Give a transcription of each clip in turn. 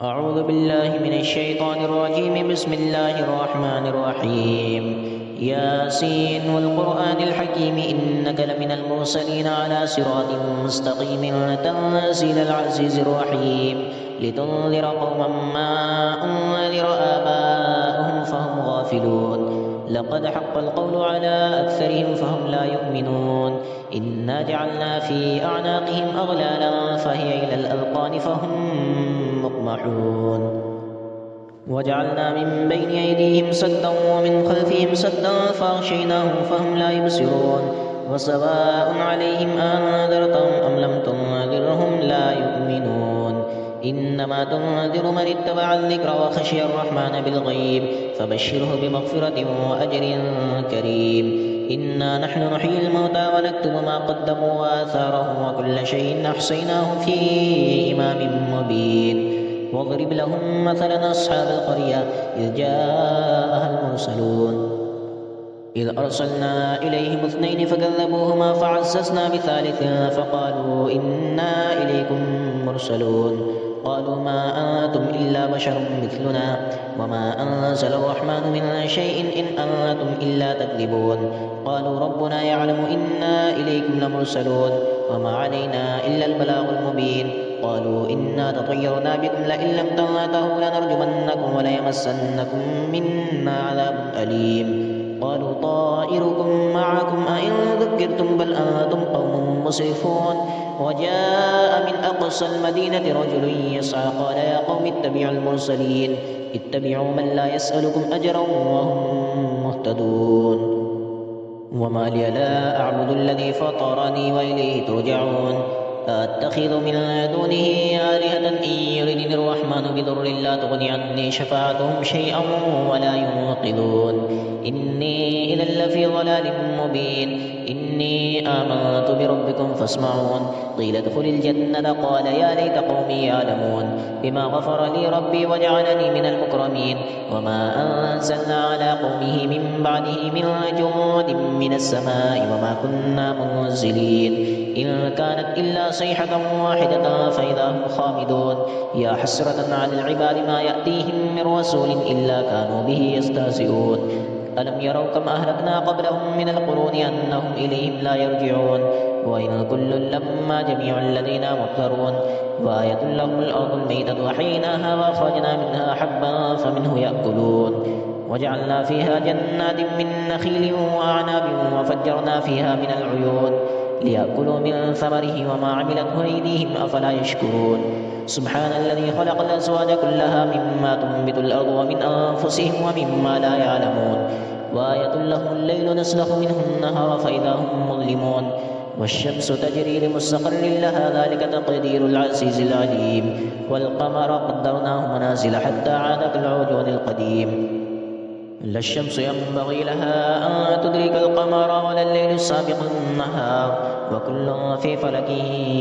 أعوذ بالله من الشيطان الرجيم. بسم الله الرحمن الرحيم. ياسين والقرآن الحكيم إنك لمن المرسلين على صراط مستقيم تنزيل العزيز الرحيم لتنذر قوما ما أنذر آباؤهم فهم غافلون. لقد حق القول على أكثرهم فهم لا يؤمنون. إنا جعلنا في أعناقهم أغلالا فهي إلى الأذقان فهم مقمحون. وجعلنا من بين أيديهم سدا ومن خلفهم سدا فأغشيناهم فهم لا يبصرون. وسواء عليهم أنذرتهم أم لم تنذرهم لا يؤمنون. إنما تنذر من اتبع الذكر وخشي الرحمن بالغيب فبشره بمغفرة وأجر كريم. إنا نحن نحيي الموتى ونكتب ما قدموا وآثارهم وكل شيء أحصيناه في إمام مبين. واضرب لهم مثلا أصحاب القرية إذ جاءها المرسلون إذ أرسلنا إليهم اثنين فكذبوهما فعززنا بثالث فقالوا إنا إليكم مرسلون. قالوا ما أنتم إلا بشر مثلنا وما أنزل الرحمن من شيء إن أنتم إلا تكذبون. قالوا ربنا يعلم إنا إليكم لمرسلون وما علينا إلا البلاغ المبين. قالوا إنا تطيرنا بكم لئن لم تنتهوا لنرجمنكم وليمسنكم منا عذاب أليم. قالوا طائركم معكم أئن ذكرتم بل أنتم قوم مسرفون. وجاء من أقصى المدينة رجل يسعى قال يا قوم اتبعوا المرسلين اتبعوا من لا يسألكم أجرا وهم مهتدون. وما لي لا أعبد الذي فطرني وإليه ترجعون. أتخذ من دونه آلهة إن يردني الرحمن بضر لا تغني عني شفاعتهم شيئا ولا ينقذون. إني إذا لفي ضلال مبين. إني آمنت بربكم فاسمعون. قيل ادخل الجنة قال يا ليت قومي يعلمون بما غفر لي ربي وجعلني من المكرمين. وما أنزلنا على قومه من بعده من جند من السماء وما كنا منزلين. إن كانت إلا صيحة واحدة فإذا هم خامدون. يا حسرة على العباد ما يأتيهم من رسول إلا كانوا به يستهزئون. ألم يروا كم أهلكنا قبلهم من القرون أنهم إليهم لا يرجعون. وإن كل لما جميع الذين محضرون. وآية لهم الأرض الميتة وحيناها وأخرجنا منها حبا فمنه يأكلون. وجعلنا فيها جنات من نخيل وأعناب وفجرنا فيها من العيون ليأكلوا من ثمره وما عملته أيديهم أفلا يشكرون. سبحان الذي خلق الأزواج كلها مما تنبت الأرض ومن أنفسهم ومما لا يعلمون. وآية لهم الليل نسلخ منه النهار فإذا هم مظلمون. والشمس تجري لمستقر لها ذلك تقدير العزيز العليم. والقمر قدرناه منازل حتى عاد كالعرجون القديم. لا الشمس ينبغي لها أن تدرك القمر ولا الليل سابق النهار وكل في فلك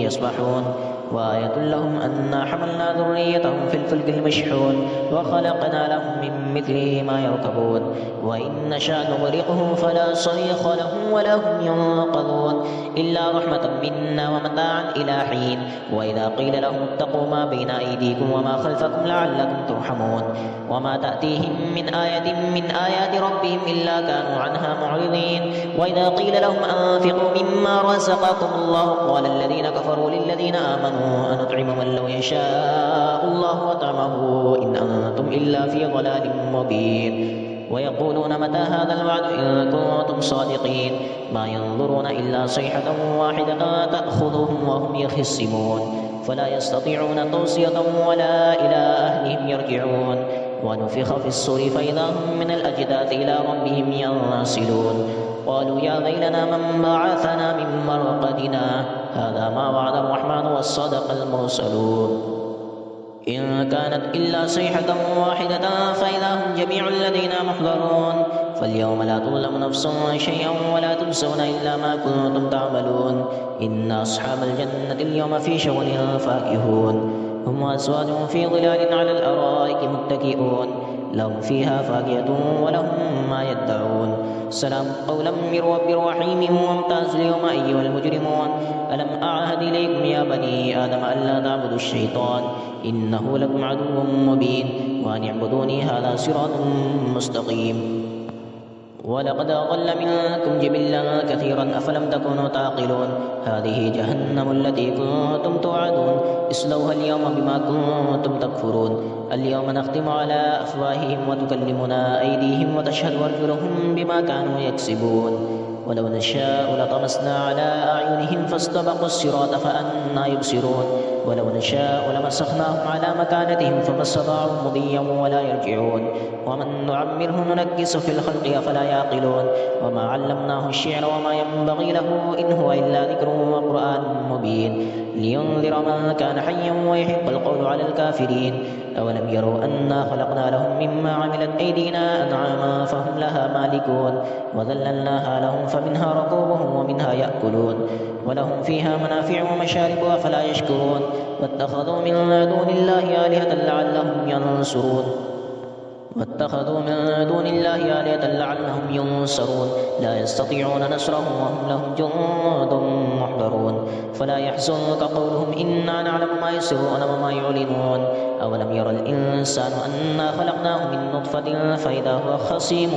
يسبحون. وآية لهم أنا حملنا ذريتهم في الفلك المشحون وخلقنا لهم من مثله ما يركبون. وإن نشأ نغرقهم فلا صريخ لهم ولا هم ينقذون إلا رحمة منا ومتاعا إلى حين. وإذا قيل لهم اتقوا ما بين أيديكم وما خلفكم لعلكم ترحمون. وما تأتيهم من آية من آيات ربهم إلا كانوا عنها معرضين. وإذا قيل لهم أنفقوا مما رزقكم الله قال الذين كفروا للذين آمنوا أنطعم من لو يشاء الله وطعمه إن أنتم إلا في ضلال مبين. ويقولون متى هذا الوعد إن كنتم صادقين. ما ينظرون إلا صيحة واحدة تأخذهم وهم يخصمون. فلا يستطيعون توصية ولا إلى أهلهم يرجعون. ونفخ في الصور فإذا هم من الأجداث إلى ربهم ينسلون. قالوا يا ويلنا من بعثنا من مرقدنا هذا ما وعد الرحمن وصدق المرسلون. إن كانت إلا صيحة واحدة فإذا هم جميع الذين محضرون. فاليوم لا تظلم نفس شيئا ولا تجزون إلا ما كنتم تعملون. إن أصحاب الجنة اليوم في شغل فاكهون. هم وأزواجهم في ظلال على الأرائك متكئون. لهم فيها فاكهة ولهم ما يدعون سلام قولا من رب رحيم وامتازوا اليوم أيها المجرمون ألم أعهد إليكم يا بني آدم ألا تعبدوا الشيطان إنه لكم عدو مبين وأن اعبدوني هذا صراط مستقيم ولقد أضل منكم جبلا كثيرا أفلم تكونوا تعقلون هذه جهنم التي كنتم توعدون اصلوها اليوم بما كنتم تكفرون اليوم نختم على أفواههم وتكلمنا أيديهم وتشهد أرجلهم بما كانوا يكسبون ولو نشاء لطمسنا على أعينهم فاستبقوا الصراط فأنى يبصرون ولو نشاء لمسخناهم على مكانتهم فما استطاعوا مضيا ولا يرجعون ومن نعمره ننكس في الخلق أفلا يعقلون وما علمناه الشعر وما ينبغي له إن هو إلا ذكر وقرآن مبين لينذر من كان حيا ويحق القول على الكافرين أولم يروا أنا خلقنا لهم مما عملت أيدينا أنعاما فهم لها مالكون وذللناها لهم فمنها ركوبهم ومنها يأكلون ولهم فيها منافع ومشارب أفلا يشكرون واتخذوا من دون الله آلهة لعلهم ينصرون لا يستطيعون نصرهم وهم لهم جند محضرون فلا يحزنك قولهم إنا نعلم ما يسرون وما يعلنون أولم ير الإنسان أنا خلقناه من نطفة فإذا هو خصيم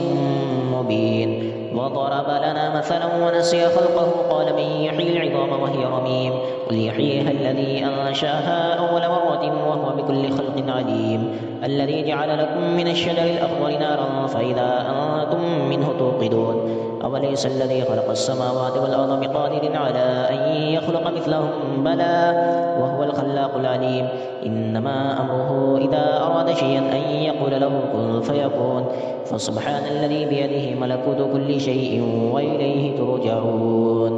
مبين وضرب لنا مثلا ونسي خلقه قال من يحيي العظام وهي رميم قل يحييها الذي أنشأها أول مرة وهو بكل خلق عليم الذي جعل لكم من الشجر الأخضر نارا فإذا أنتم منه توقدون أوليس الذي خلق السماوات والأرض بقادر على أن يخلق مثلهم بلى وهو الخلاق العليم إنما أمره إذا أراد شيئا أن يقول له كن فيكون فسبحان الذي بيده ملكوت كل شيء وإليه ترجعون